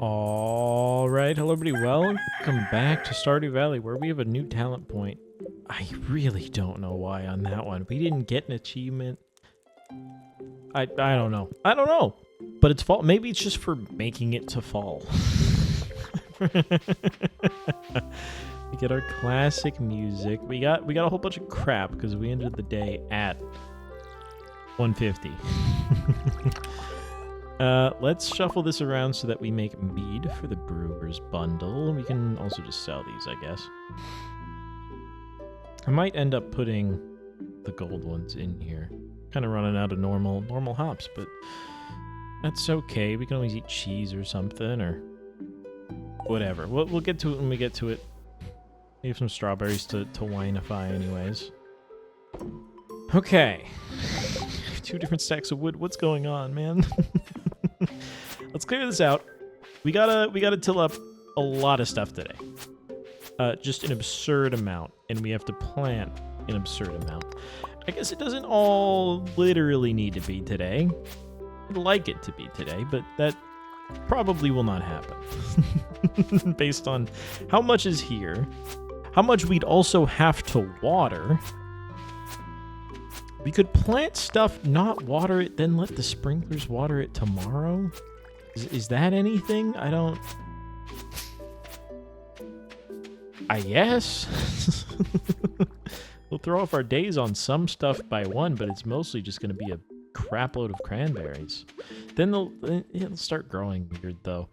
Alright, hello everybody, welcome back to Stardew Valley, where we have a new talent point. I really don't know why on that one. We didn't get an achievement. I don't know. I don't know. But it's fall. Maybe it's just for making it to fall. We get our classic music. We got a whole bunch of crap because we ended the day at 150. Let's shuffle this around so that we make mead for the brewer's bundle. We can also just sell these, I guess. I might end up putting the gold ones in here. Kind of running out of normal hops, but that's okay. We can always eat cheese or something, or whatever. We'll get to it when we get to it. We have some strawberries to winify anyways. Okay. 2 different stacks of wood. What's going on, man? Let's clear this out. We gotta till up a lot of stuff today. Just an absurd amount, and we have to plant an absurd amount. I guess it doesn't all literally need to be today. I'd like it to be today, but that probably will not happen. Based on how much is here, how much we'd also have to water. We could plant stuff, not water it, then let the sprinklers water it tomorrow? Is that anything? I guess. We'll throw off our days on some stuff by 1, but it's mostly just going to be a crap load of cranberries. Then it'll start growing weird, though.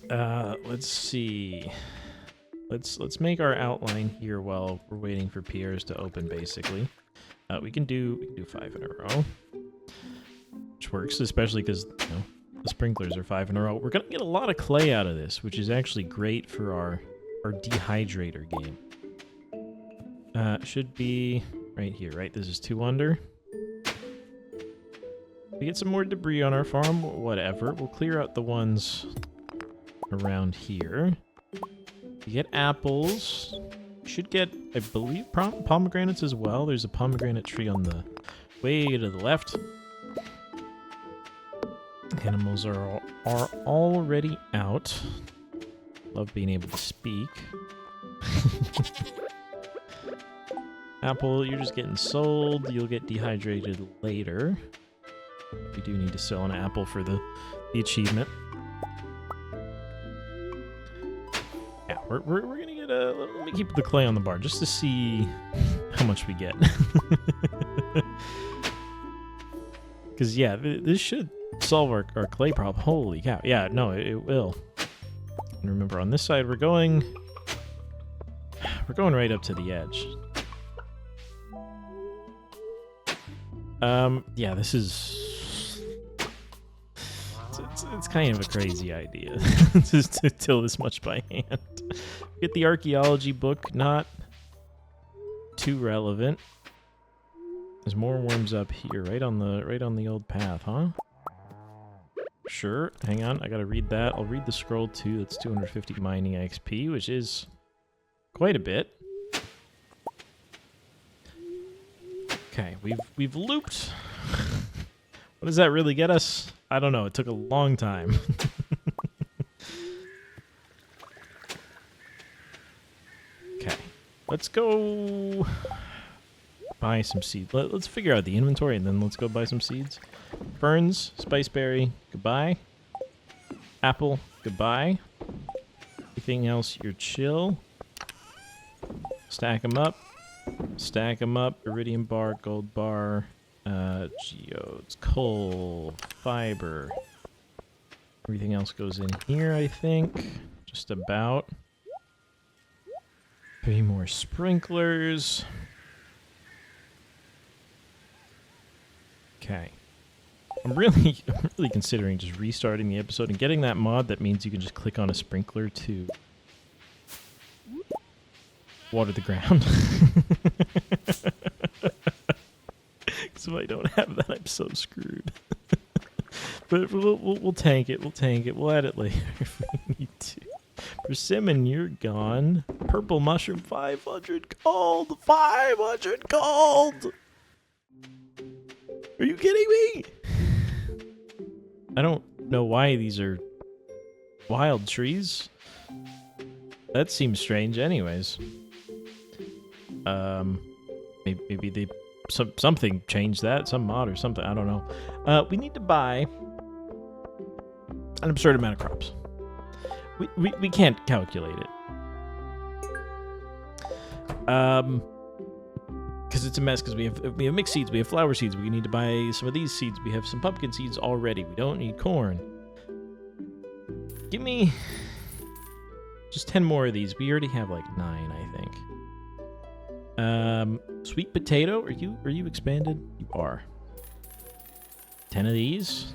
Let's see. Let's make our outline here while we're waiting for Pierre's to open, basically. We can do 5 in a row, which works, especially because the sprinklers are 5 in a row. We're gonna get a lot of clay out of this, which is actually great for our dehydrator game. Should be right here, right? This is 2 under. We get some more debris on our farm, whatever. We'll clear out the ones around here. We get apples. We should get, I believe, pomegranates as well. There's a pomegranate tree on the way to the left. Animals are already out. Love being able to speak. Apple, you're just getting sold. You'll get dehydrated later. We do need to sell an apple for the achievement. Yeah, we're gonna get a... Let me keep the clay on the bar just to see how much we get. Because, yeah, this should solve our clay problem. Holy cow. Yeah, no, it will. And remember, on this side, we're going right up to the edge. Yeah, this is... It's kind of a crazy idea just to till this much by hand. Get the archaeology book, not too relevant. There's more worms up here, right on the old path, huh? Sure. Hang on, I gotta read that. I'll read the scroll too. That's 250 mining XP, which is quite a bit. Okay, we've looped. What does that really get us? I don't know. It took a long time. Okay, let's go buy some seeds. Let's figure out the inventory and then let's go buy some seeds. Ferns, spiceberry, goodbye. Apple, goodbye. Anything else, you're chill. Stack them up. Stack them up. Iridium bar, gold bar, geodes, coal, fiber. Everything else goes in here, I think. Just about. 3 more sprinklers. Okay. I'm really considering just restarting the episode and getting that mod that means you can just click on a sprinkler to water the ground. Because if I don't have that, I'm so screwed. But we'll tank it. We'll tank it. We'll add it later if we need to. Persimmon, you're gone. Purple mushroom, 500 gold. 500 gold. Are you kidding me? I don't know why these are wild trees. That seems strange anyways. Maybe they something changed that, some mod or something, I don't know. We need to buy an absurd amount of crops. We can't calculate it. Because it's a mess, because we have mixed seeds, we have flower seeds, we need to buy some of these seeds, we have some pumpkin seeds already, we don't need corn. Give me just 10 more of these. We already have like 9, I think. Sweet potato, are you expanded? You are. 10 of these.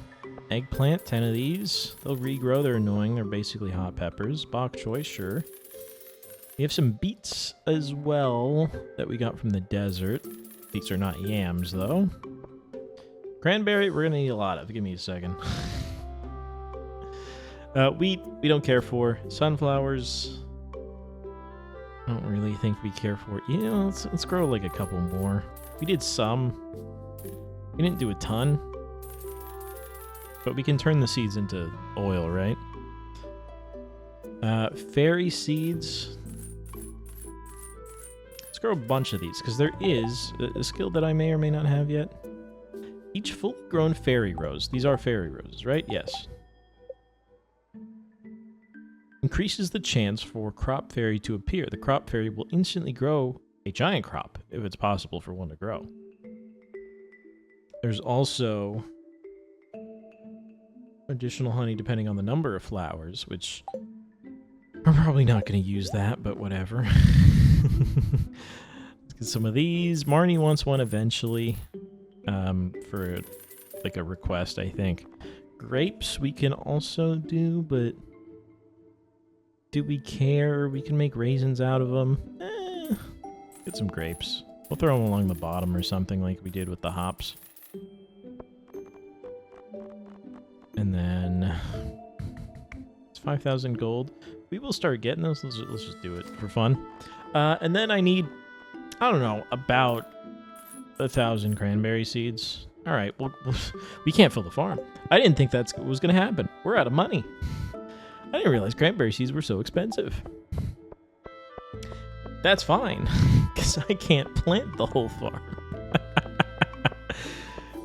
Eggplant, 10 of these. They'll regrow, they're annoying, they're basically hot peppers. Bok choy, sure. We have some beets as well that we got from the desert. Beets are not yams, though. Cranberry, we're going to need a lot of. Give me a second. Wheat, we don't care for. Sunflowers, I don't really think we care for. You know, let's grow like a couple more. We did some. We didn't do a ton. But we can turn the seeds into oil, right? Fairy seeds. Let's grow a bunch of these, because there is a skill that I may or may not have yet. Each fully grown fairy rose. These are fairy roses, right? Yes. Increases the chance for crop fairy to appear. The crop fairy will instantly grow a giant crop, if it's possible for one to grow. There's also additional honey depending on the number of flowers, which I'm probably not going to use that, but whatever. Let's get some of these. Marnie wants one eventually, for like a request, I think. Grapes we can also do, but do we care? We can make raisins out of them. Get some grapes. We'll throw them along the bottom or something like we did with the hops. And then it's 5,000 gold. We will start getting those. Let's just do it for fun. And then I need, I don't know, about 1,000 cranberry seeds. All right, well, we can't fill the farm. I didn't think that was going to happen. We're out of money. I didn't realize cranberry seeds were so expensive. That's fine, because I can't plant the whole farm.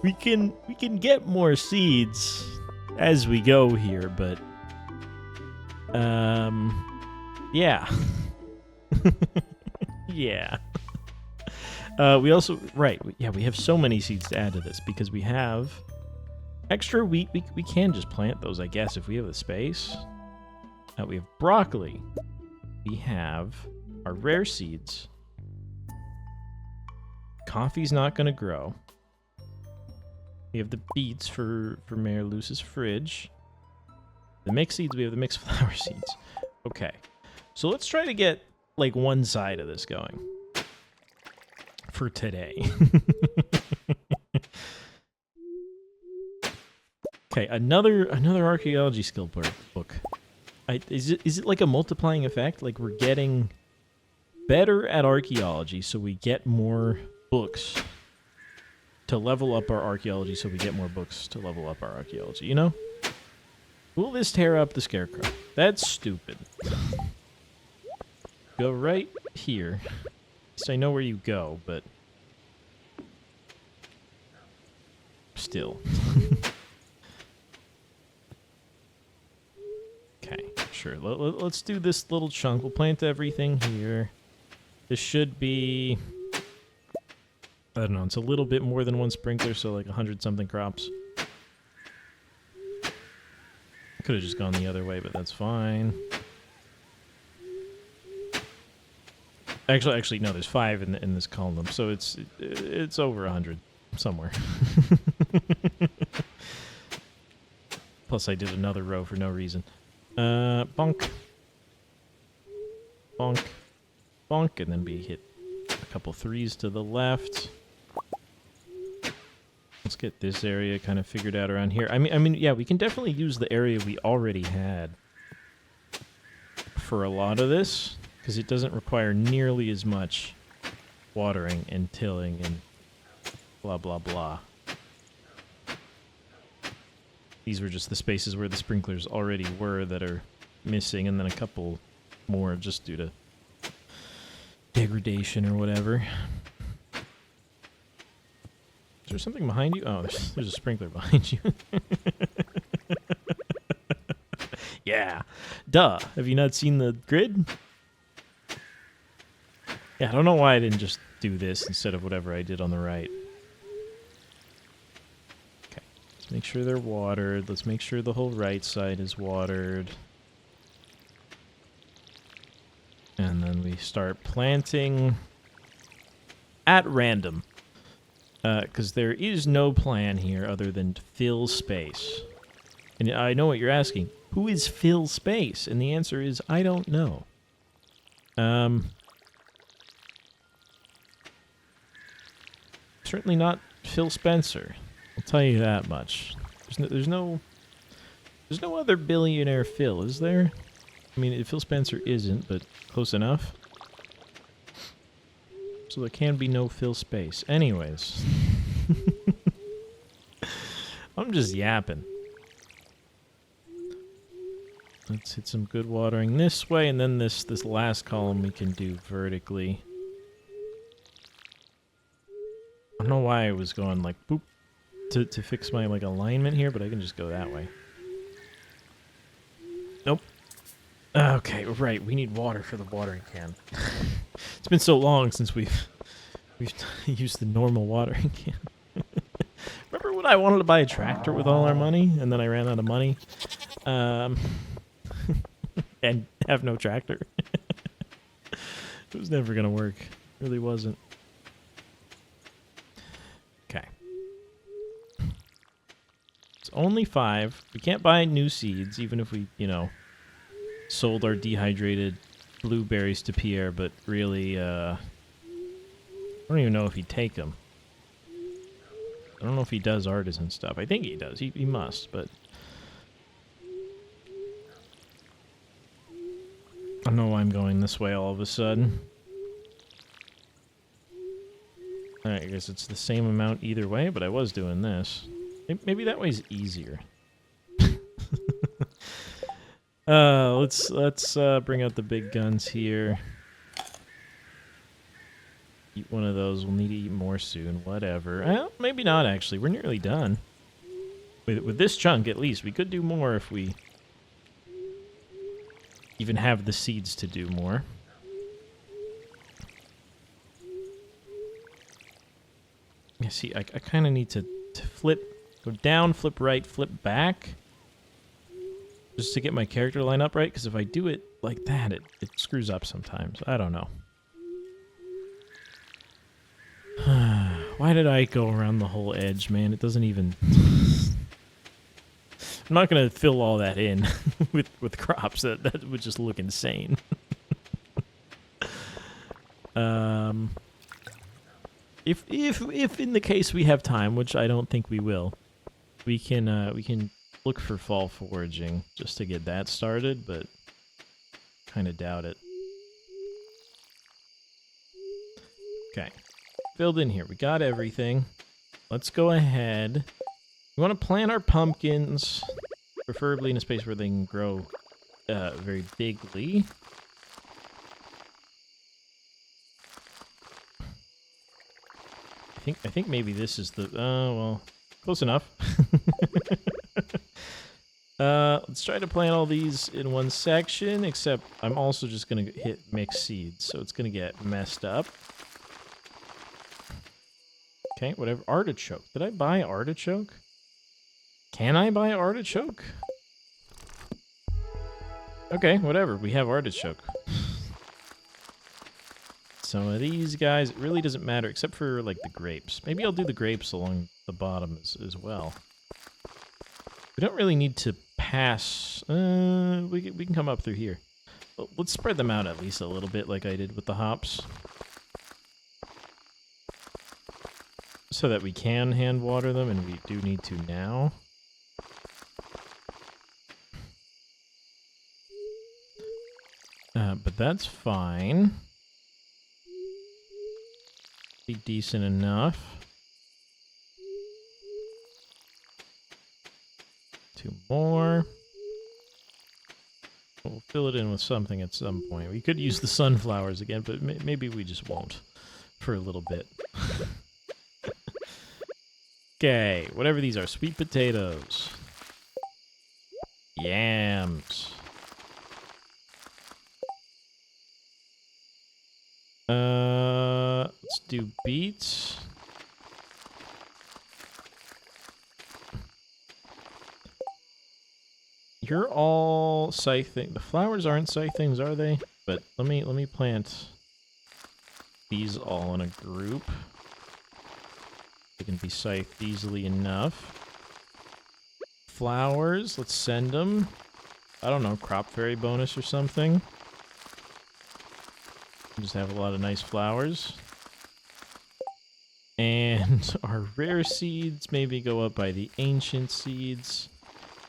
we can get more seeds as we go here, but yeah. Yeah. We also, right, yeah, we have so many seeds to add to this because we have extra wheat. We can just plant those, I guess, if we have the space. We have broccoli. We have our rare seeds. Coffee's not going to grow. We have the beets for Mayor Luce's fridge. The mixed seeds, we have the mixed flower seeds. Okay. So let's try to get, like, one side of this going. For today. Okay, another archaeology skill book. Is it like a multiplying effect? Like we're getting better at archaeology, so we get more books to level up our archaeology, so we get more books to level up our archaeology, you know? Will this tear up the scarecrow? That's stupid. Go right here. So I know where you go, but still. Okay, sure. Let's do this little chunk. We'll plant everything here. This should be, I don't know, it's a little bit more than one sprinkler, so like 100-something crops. Could have just gone the other way, but that's fine. Actually, no. There's 5 in this column, so it's over 100 somewhere. Plus, I did another row for no reason. Bonk, bonk, bonk, and then we hit a couple 3s to the left. Let's get this area kind of figured out around here. I mean, yeah, we can definitely use the area we already had for a lot of this, because it doesn't require nearly as much watering and tilling and blah, blah, blah. These were just the spaces where the sprinklers already were that are missing, and then a couple more just due to degradation or whatever. Is there something behind you? Oh, there's a sprinkler behind you. Yeah. Duh. Have you not seen the grid? Yeah, I don't know why I didn't just do this instead of whatever I did on the right. Okay. Let's make sure they're watered. Let's make sure the whole right side is watered. And then we start planting at random. Because there is no plan here other than to fill space. And I know what you're asking. Who is fill space? And the answer is, I don't know. Certainly not Phil Spencer. I'll tell you that much. There's no other billionaire Phil, is there? I mean, Phil Spencer isn't, but close enough. So there can be no Phil Space. Anyways. I'm just yapping. Let's hit some good watering this way, and then this last column we can do vertically. I don't know why I was going like boop to fix my like alignment here, but I can just go that way. Nope. Okay, right. We need water for the watering can. It's been so long since we've used the normal watering can. Remember when I wanted to buy a tractor with all our money, and then I ran out of money, and have no tractor? It was never gonna work. It really wasn't. Okay. It's only 5. We can't buy new seeds, even if we, sold our dehydrated blueberries to Pierre, but really, I don't even know if he'd take them. I don't know if he does artisan stuff. I think he does. He must, but I don't know why I'm going this way all of a sudden. Alright, I guess it's the same amount either way, but I was doing this. Maybe that way's easier. Let's bring out the big guns here. Eat one of those. We'll need to eat more soon. Whatever. Well, maybe not, actually. We're nearly done. With this chunk, at least. We could do more if we even have the seeds to do more. Yeah, see, I kind of need to go down, flip right, flip back. Just to get my character line up right, because if I do it like that, it screws up sometimes. I don't know. Why did I go around the whole edge, man? It doesn't even... I'm not going to fill all that in with crops. That would just look insane. If in the case we have time, which I don't think we will, we can look for fall foraging just to get that started, but kind of doubt it. Okay. Filled in here. We got everything. Let's go ahead. We want to plant our pumpkins, preferably in a space where they can grow very bigly. I think maybe this is the... well, close enough. Let's try to plant all these in one section, except I'm also just going to hit mixed seeds, so it's going to get messed up. Okay, whatever. Artichoke. Did I buy artichoke? Can I buy artichoke? Okay, whatever. We have artichoke. Some of these guys, it really doesn't matter, except for, like, the grapes. Maybe I'll do the grapes along the bottom as well. We don't really need to pass... we can come up through here. Let's spread them out at least a little bit, like I did with the hops. So that we can hand water them, and we do need to now. But that's fine. Be decent enough. 2 more. We'll fill it in with something at some point. We could use the sunflowers again, but maybe we just won't for a little bit. Okay, whatever these are. Sweet potatoes. Yams. Let's do beets. You're all scything. The flowers aren't scythings, are they? But let me plant these all in a group. They can be scythed easily enough. Flowers, let's send them. I don't know, crop fairy bonus or something. Just have a lot of nice flowers. And our rare seeds maybe go up by the ancient seeds.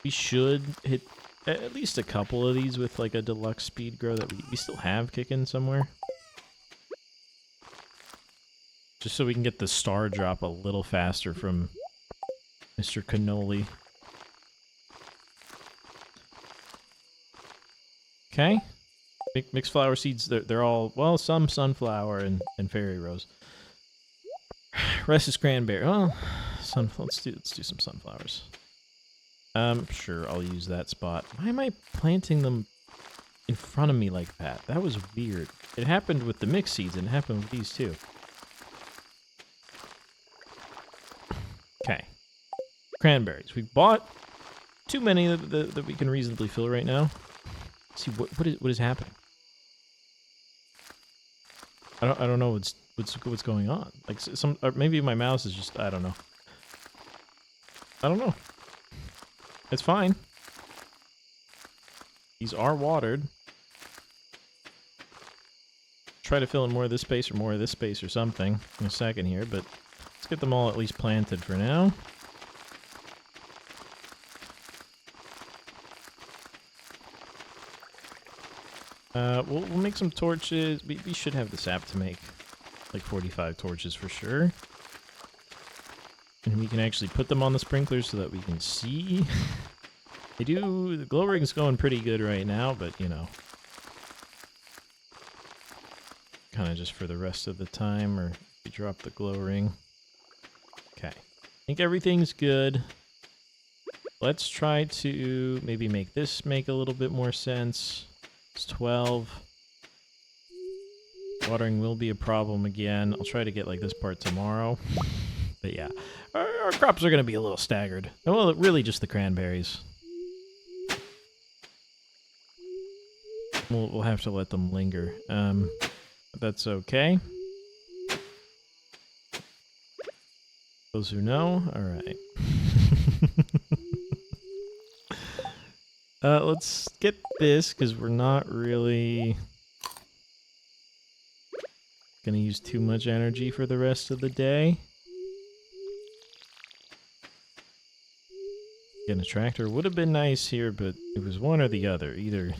We should hit at least a couple of these with like a deluxe speed grow that we still have kicking somewhere. Just so we can get the star drop a little faster from Mr. Cannoli. Okay. Mixed flower seeds, they're all, well, some sunflower and fairy rose. Rest is cranberry. Well, let's do some sunflowers. Sure, I'll use that spot. Why am I planting them in front of me like that? That was weird. It happened with the mixed seeds, and it happened with these too. Okay. Cranberries. We bought too many that we can reasonably fill right now. Let's see what is happening. I don't know what's going on. Like or maybe my mouse is just, I don't know. I don't know. It's fine. These are watered. Try to fill in more of this space or more of this space or something in a second here, but let's get them all at least planted for now. We'll make some torches. We should have the sap to make like 45 torches for sure. And we can actually put them on the sprinklers so that we can see. The glow ring's going pretty good right now, but you know. Kind of just for the rest of the time, or we drop the glow ring. Okay. I think everything's good. Let's try to maybe make this make a little bit more sense. It's 12. Watering will be a problem again. I'll try to get like this part tomorrow. But yeah, our crops are going to be a little staggered. Well, really just the cranberries. We'll have to let them linger. But that's okay. Those who know, all right. Let's get this, because we're not really gonna use too much energy for the rest of the day. Getting a tractor would have been nice here, but it was one or the other. Either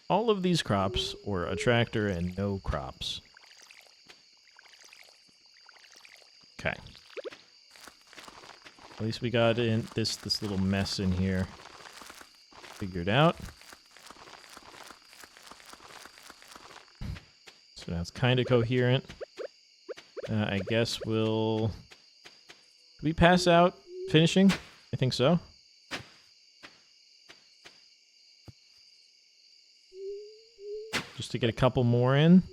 all of these crops or a tractor and no crops. Okay. At least we got in this little mess in here figured out. So now it's kind of coherent. I guess we'll... Did we pass out finishing? I think so. Just to get a couple more in.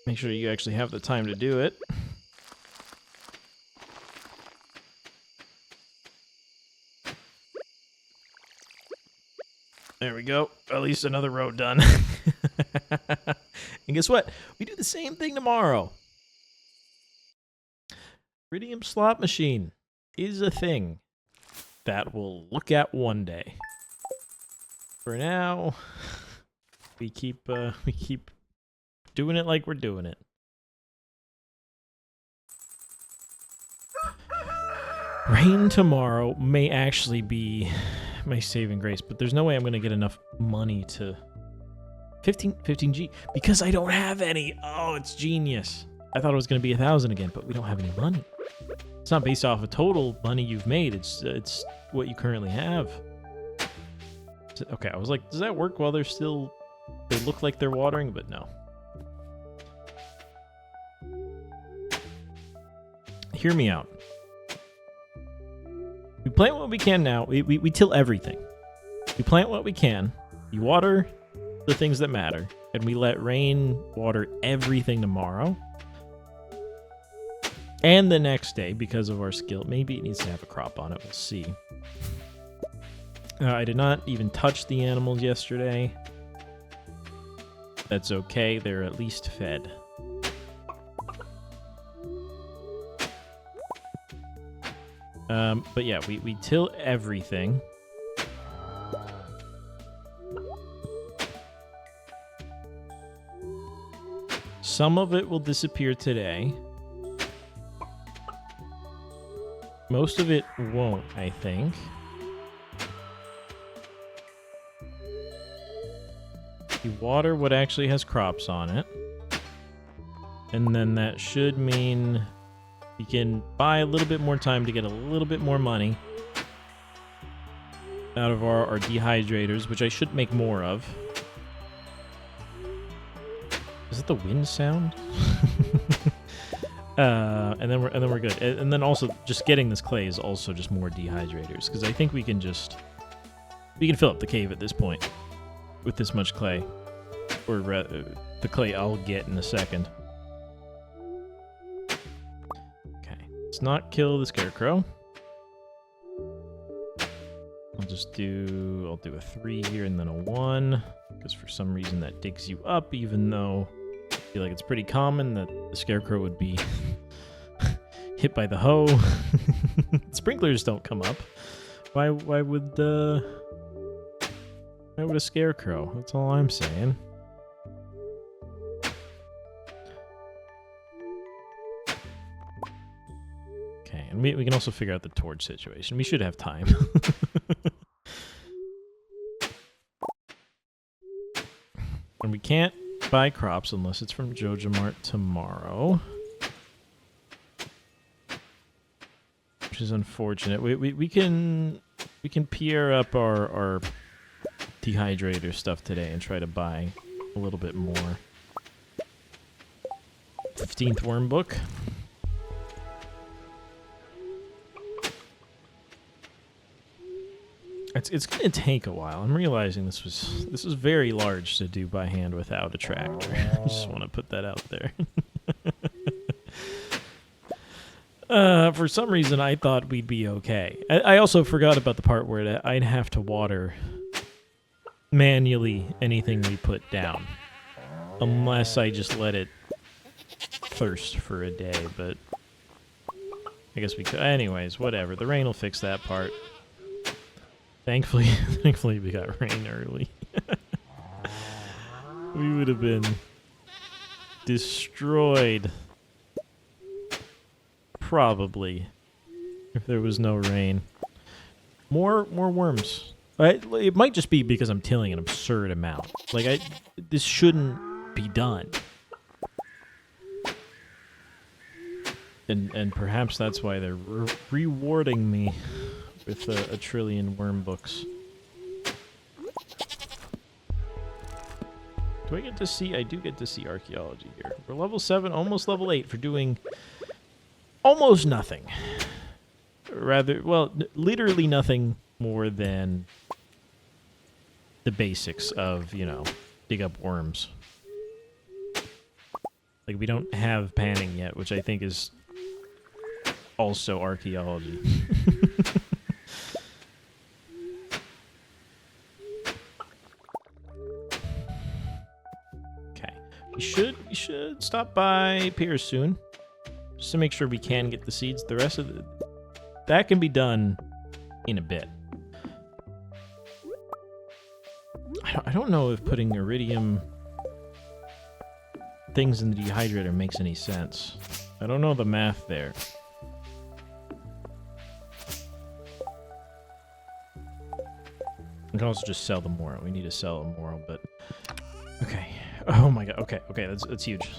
Make sure you actually have the time to do it. There we go. At least another row done. And guess what? We do the same thing tomorrow. Iridium slot machine is a thing that we'll look at one day. For now, we keep doing it like we're doing it. Rain tomorrow may actually be my saving grace, but there's no way I'm going to get enough money to 15G because I don't have any. Oh, it's genius. I thought it was going to be 1,000 again, but we don't have any money. It's not based off of total money you've made. It's what you currently have. Okay, I was like, does that work while they're still... They look like they're watering, but no. Hear me out. We plant what we can now. We till everything. We plant what we can. We water the things that matter. And we let rain water everything tomorrow. And the next day, because of our skill. Maybe it needs to have a crop on it. We'll see. I did not even touch the animals yesterday. That's okay. They're at least fed. But yeah, we till everything. Some of it will disappear today. Most of it won't, I think. You water what actually has crops on it. And then that should mean we can buy a little bit more time to get a little bit more money out of our dehydrators, which I should make more of. Is it the wind sound? And then we're good. And then also just getting this clay is also just more dehydrators, because I think we can fill up the cave at this point with this much clay, or the clay I'll get in a second. Okay, let's not kill the scarecrow. I'll do a 3 here and then a 1, because for some reason that digs you up, even though I feel like it's pretty common that the scarecrow would be hit by the hoe. Sprinklers don't come up. Why would a scarecrow? That's all I'm saying. Okay, and we can also figure out the torch situation. We should have time. And we can't buy crops unless it's from Joja Mart tomorrow, which is unfortunate. We can PR up our dehydrator stuff today and try to buy a little bit more. 15th worm book. It's gonna take a while. I'm realizing this was very large to do by hand without a tractor. I just want to put that out there. For some reason, I thought we'd be okay. I also forgot about the part where I'd have to water manually anything we put down, unless I just let it thirst for a day. But I guess we could. Anyways, whatever. The rain will fix that part. Thankfully we got rain early. We would have been destroyed, probably, if there was no rain. More worms. It might just be because I'm tilling an absurd amount. Like, this shouldn't be done. And perhaps that's why they're rewarding me with a trillion worm books. Do I get to see? I do get to see archaeology here. We're level 7, almost level 8 for doing almost nothing. Rather, well, literally nothing more than the basics of, dig up worms. Like, we don't have panning yet, which I think is also archaeology. We should stop by Piers soon, just to make sure we can get the seeds. The rest of that can be done in a bit. I don't know if putting iridium things in the dehydrator makes any sense. I don't know the math there. We can also just sell them more. We need to sell them more, but okay. Oh my god. Okay, that's huge.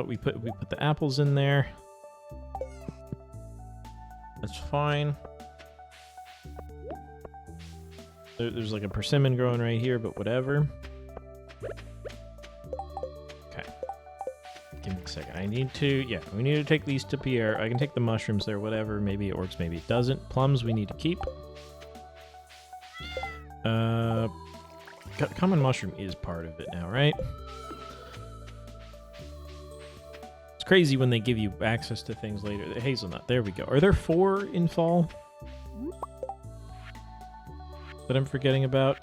We put the apples in there. There's like a persimmon growing right here, but whatever. Okay. Give me a second. I need to... Yeah, we need to take these to Pierre. I can take the mushrooms there, whatever. Maybe it works, maybe it doesn't. Plums we need to keep. Common mushroom is part of it now, right? It's crazy when they give you access to things later. The hazelnut, there we go. Are there 4 in fall that I'm forgetting about?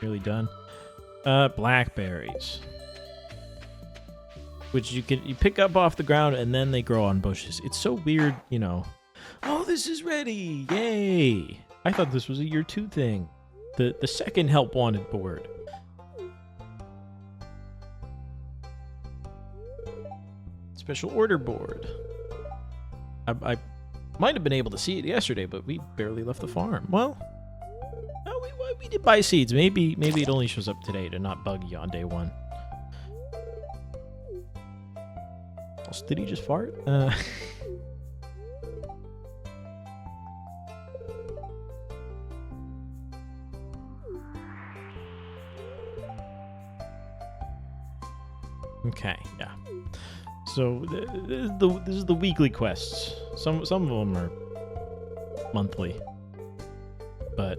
Really done. Blackberries, which you pick up off the ground and then they grow on bushes. It's so weird, you know. Oh, this is ready! Yay! I thought this was a year 2 thing. The second help wanted board. Special order board. I might have been able to see it yesterday, but we barely left the farm. Well, no, we did buy seeds. Maybe it only shows up today to not bug you on day 1. Did he just fart? Okay, yeah. So this is the weekly quests. Some of them are monthly, but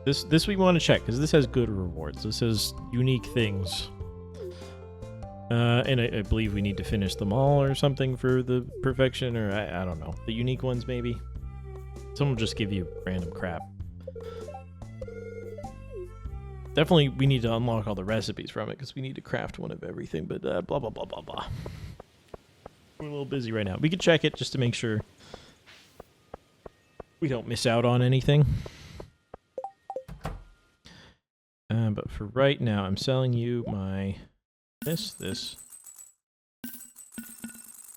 this we want to check because this has good rewards. This has unique things, and I believe we need to finish them all or something for the perfection, or I don't know, the unique ones maybe. Some will just give you random crap. Definitely, we need to unlock all the recipes from it because we need to craft one of everything, but blah, blah, blah, blah, blah. We're a little busy right now. We could check it just to make sure we don't miss out on anything. But for right now, I'm selling you my... This.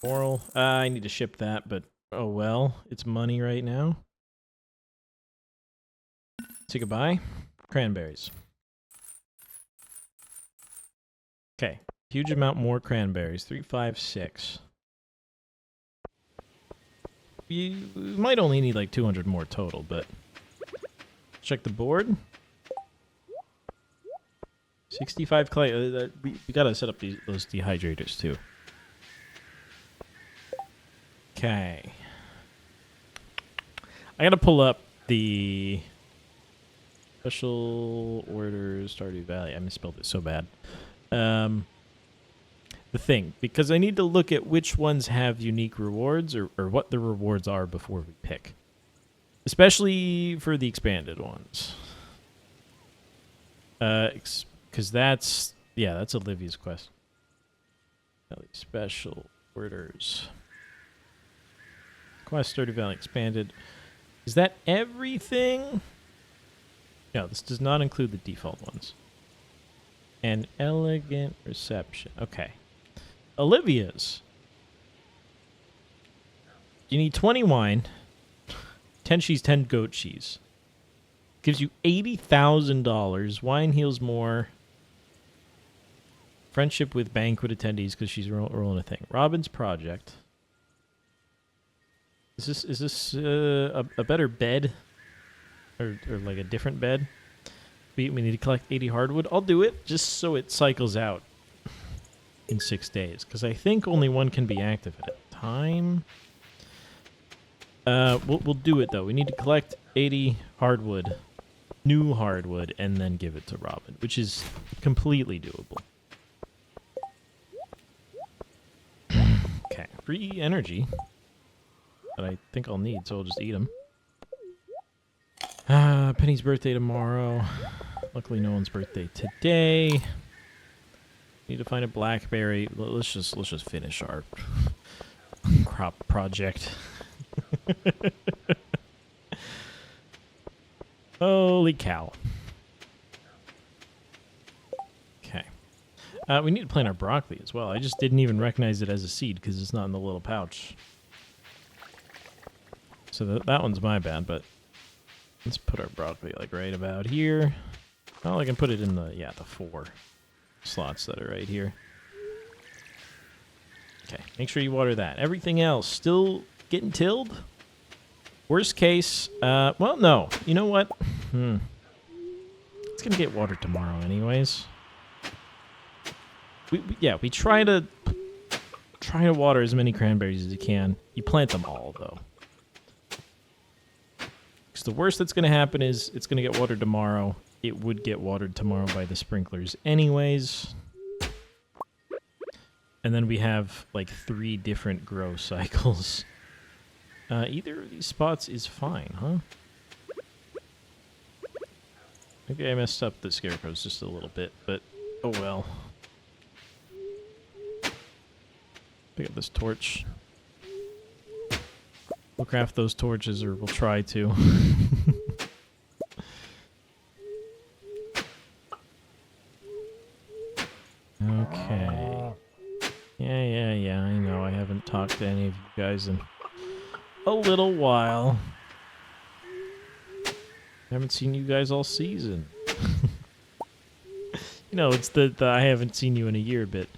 Moral. I need to ship that, but oh well. It's money right now. Say goodbye. Cranberries. Okay, huge amount more cranberries. 3, 5, 6. You might only need like 200 more total, but check the board. 65 clay. We gotta set up those dehydrators too. Okay. I gotta pull up the special orders Stardew Valley. I misspelled it so bad. The thing, because I need to look at which ones have unique rewards or what the rewards are before we pick. Especially for the expanded ones. Because that's Olivia's quest. Special orders. Quest Stardew Valley expanded. Is that everything? No, this does not include the default ones. An elegant reception. Okay. Olivia's. You need 20 wine, 10 cheese, 10 goat cheese. Gives you $80,000. Wine heals more. Friendship with banquet attendees because she's rolling a thing. Robin's project. Is this a better bed? Or like a different bed? We need to collect 80 hardwood. I'll do it just so it cycles out in 6 days. Because I think only one can be active at a time. We'll do it, though. We need to collect 80 hardwood, new hardwood, and then give it to Robin, which is completely doable. Okay, free energy that I think I'll need, so I'll just eat them. Penny's birthday tomorrow. Luckily, no one's birthday today. Need to find a blackberry. Let's just finish our crop project. Holy cow. Okay. We need to plant our broccoli as well. I just didn't even recognize it as a seed because it's not in the little pouch. So that one's my bad, but let's put our broccoli like right about here. Well, I can put it in the 4 slots that are right here. Okay, make sure you water that. Everything else still getting tilled? Worst case, well, no. You know what? It's gonna get watered tomorrow anyways. We try to water as many cranberries as you can. You plant them all, though. Because the worst that's gonna happen is it's gonna get watered tomorrow. It would get watered tomorrow by the sprinklers anyways. And then we have, like, 3 different grow cycles. Either of these spots is fine, huh? Maybe I messed up the scarecrows just a little bit, but oh well. Pick up this torch. We'll craft those torches, or we'll try to. Okay. Yeah, I know. I haven't talked to any of you guys in a little while. I haven't seen you guys all season. You know, it's the I haven't seen you in a year bit.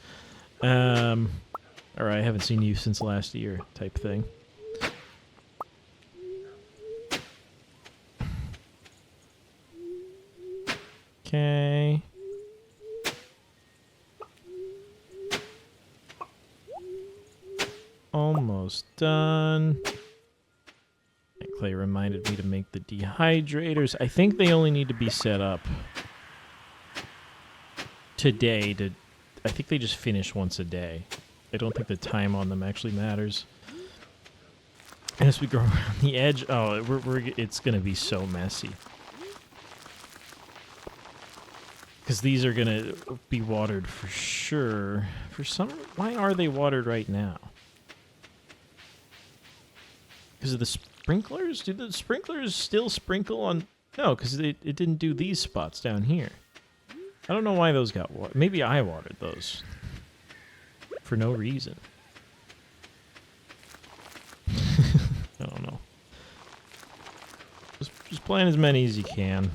Or I haven't seen you since last year type thing. Okay. Almost done. Clay reminded me to make the dehydrators. I think they only need to be set up today to... I think they just finish once a day. I don't think the time on them actually matters. As we go around the edge... Oh, it's going to be so messy. Because these are going to be watered for sure. For some... Why are they watered right now? Because of the sprinklers? Do the sprinklers still sprinkle on... No, because it didn't do these spots down here. I don't know why those got watered. Maybe I watered those. For no reason. I don't know. Just plant as many as you can.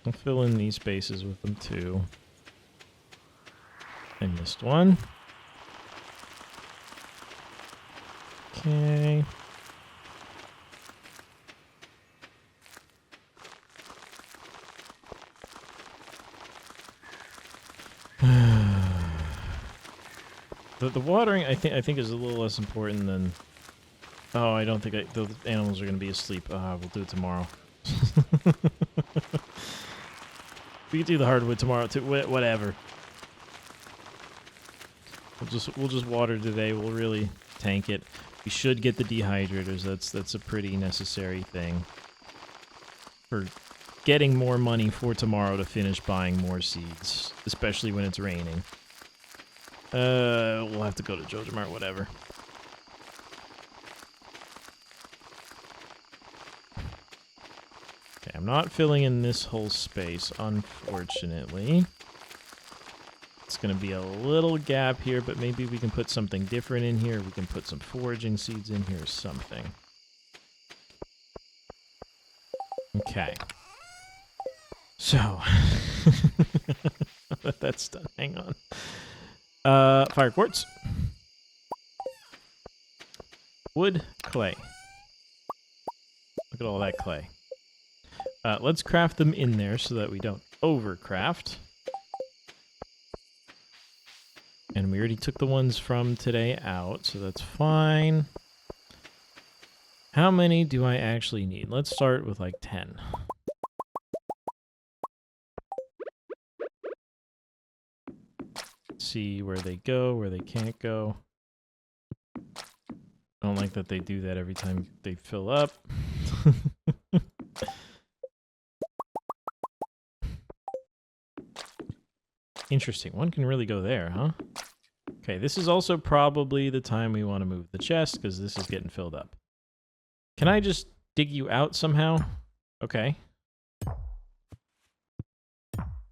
I'll fill in these spaces with them too. I missed one. Okay. The watering I think is a little less important than... Oh, I don't think the animals are going to be asleep. We'll do it tomorrow. We can do the hardwood tomorrow too. Whatever. We'll just water today. We'll really tank it. We should get the dehydrators. That's a pretty necessary thing for getting more money for tomorrow to finish buying more seeds, especially when it's raining. We'll have to go to Jojo Mart, whatever. Okay, I'm not filling in this whole space, unfortunately. It's going to be a little gap here, but maybe we can put something different in here. We can put some foraging seeds in here or something. Okay. So, that's done. Hang on. Fire quartz. Wood, clay. Look at all that clay. Let's craft them in there so that we don't overcraft. And we already took the ones from today out, so that's fine. How many do I actually need? Let's start with like 10. See where they go, where they can't go. I don't like that they do that every time they fill up. Interesting. One can really go there, huh? Okay, this is also probably the time we want to move the chest, because this is getting filled up. Can I just dig you out somehow? Okay.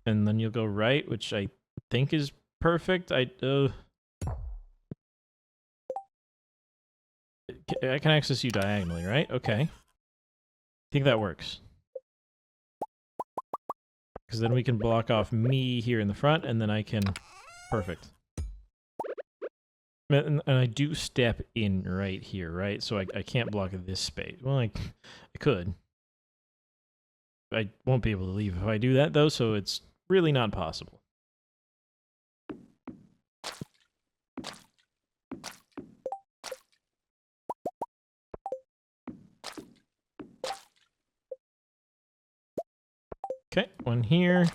And then you'll go right, which I think is perfect. I can access you diagonally, right? Okay. I think that works. Because then we can block off me here in the front, and then I can... Perfect. And I do step in right here, right? So I can't block this space. Well, I could. I won't be able to leave if I do that, though, so it's really not possible. Okay, one here.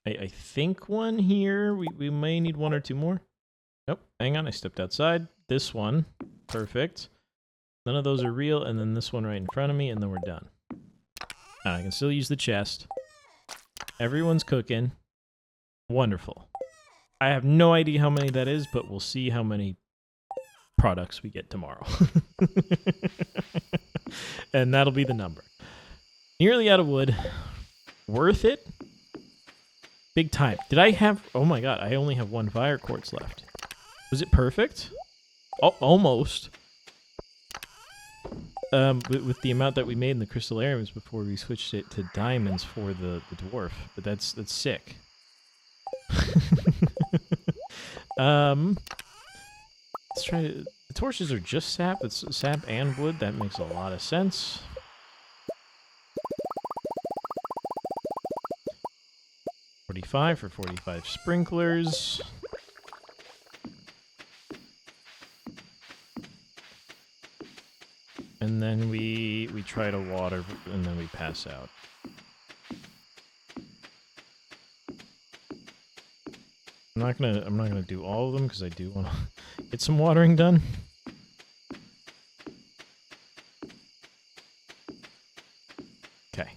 I think one here. We may need one or two more. Nope, hang on, I stepped outside. This one, perfect. None of those are real, and then this one right in front of me, and then we're done. I can still use the chest. Everyone's cooking. Wonderful. I have no idea how many that is, but we'll see how many products we get tomorrow. And that'll be the number. Nearly out of wood. Worth it? Big time. Did I have... Oh my god, I only have one fire quartz left. Was it perfect? Oh, almost. With the amount that we made in the crystallariums before we switched it to diamonds for the dwarf. But that's sick. Let's try to... The torches are just sap. It's sap and wood. That makes a lot of sense. $45 for 45 sprinklers. And then we try to water, and then we pass out. I'm not gonna do all of them because I do want to get some watering done. Okay,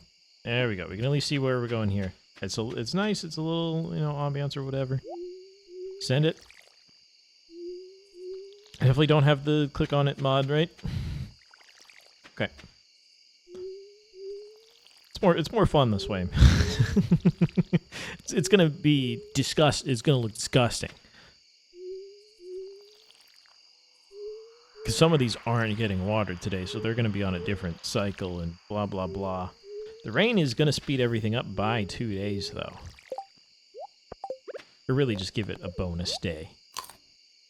there we go. We can at least see where we're going here. It's nice. It's a little, you know, ambiance or whatever. Send it. I definitely don't have the click on it mod, right? Okay. It's more fun this way. it's gonna be it's gonna look disgusting. Because some of these aren't getting watered today, so they're gonna be on a different cycle and blah blah blah. The rain is gonna speed everything up by 2 days, though. Or really just give it a bonus day.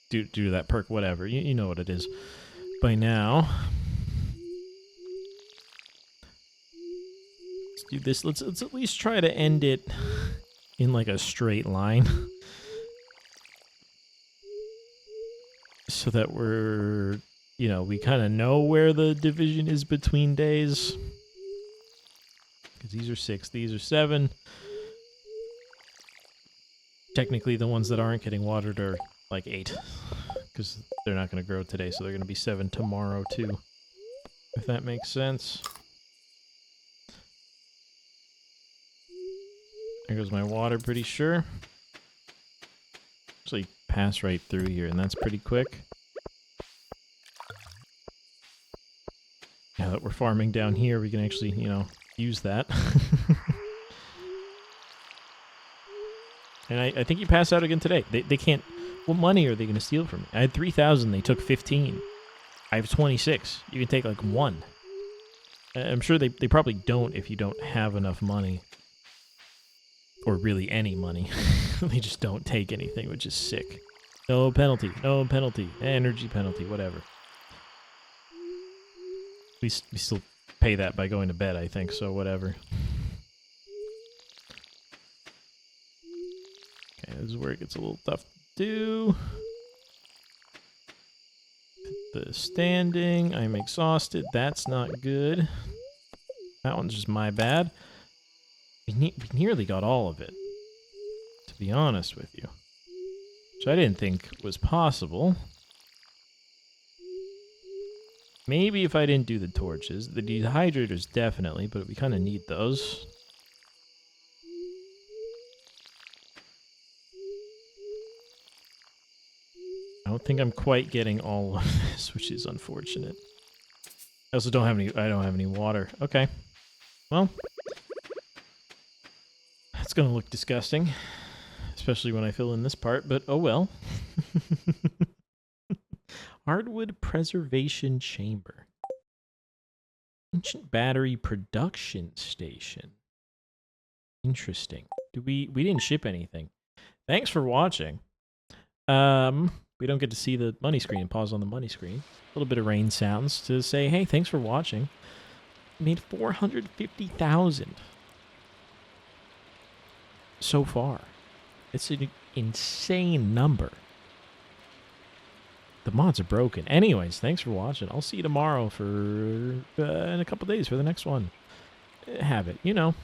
Due to that perk, whatever. You know what it is by now. Let's do this. Let's at least try to end it in like a straight line. So that we're, you know, we kind of know where the division is between days. Because these are 6, these are 7. Technically, the ones that aren't getting watered are like 8. Because they're not going to grow today, so they're going to be 7 tomorrow, too. If that makes sense. There goes my water, pretty sure. Actually, pass right through here, and that's pretty quick. Now that we're farming down here, we can actually, you know, use that. And I think you pass out again today. They can't... What money are they going to steal from me? I had 3,000. They took 15. I have 26. You can take, like, 1. I'm sure they probably don't if you don't have enough money. Or really any money. They just don't take anything, which is sick. No penalty. No penalty. Energy penalty. Whatever. We still pay that by going to bed, I think, so whatever. Okay, this is where it gets a little tough to do. The standing. I'm exhausted. That's not good. That one's just my bad. We nearly got all of it, to be honest with you. Which I didn't think was possible. Maybe if I didn't do the torches. The dehydrators definitely, but we kind of need those. I don't think I'm quite getting all of this, which is unfortunate. I also don't have any water. Okay. Well, that's gonna look disgusting. Especially when I fill in this part, but oh well. Hardwood Preservation Chamber. Ancient Battery Production Station. Interesting. We didn't ship anything. Thanks for watching. We don't get to see the money screen. Pause on the money screen. A little bit of rain sounds to say, hey, thanks for watching. Made 450,000 so far. It's an insane number. The mods are broken. Anyways, thanks for watching. I'll see you tomorrow for in a couple days for the next one. Have it. You know,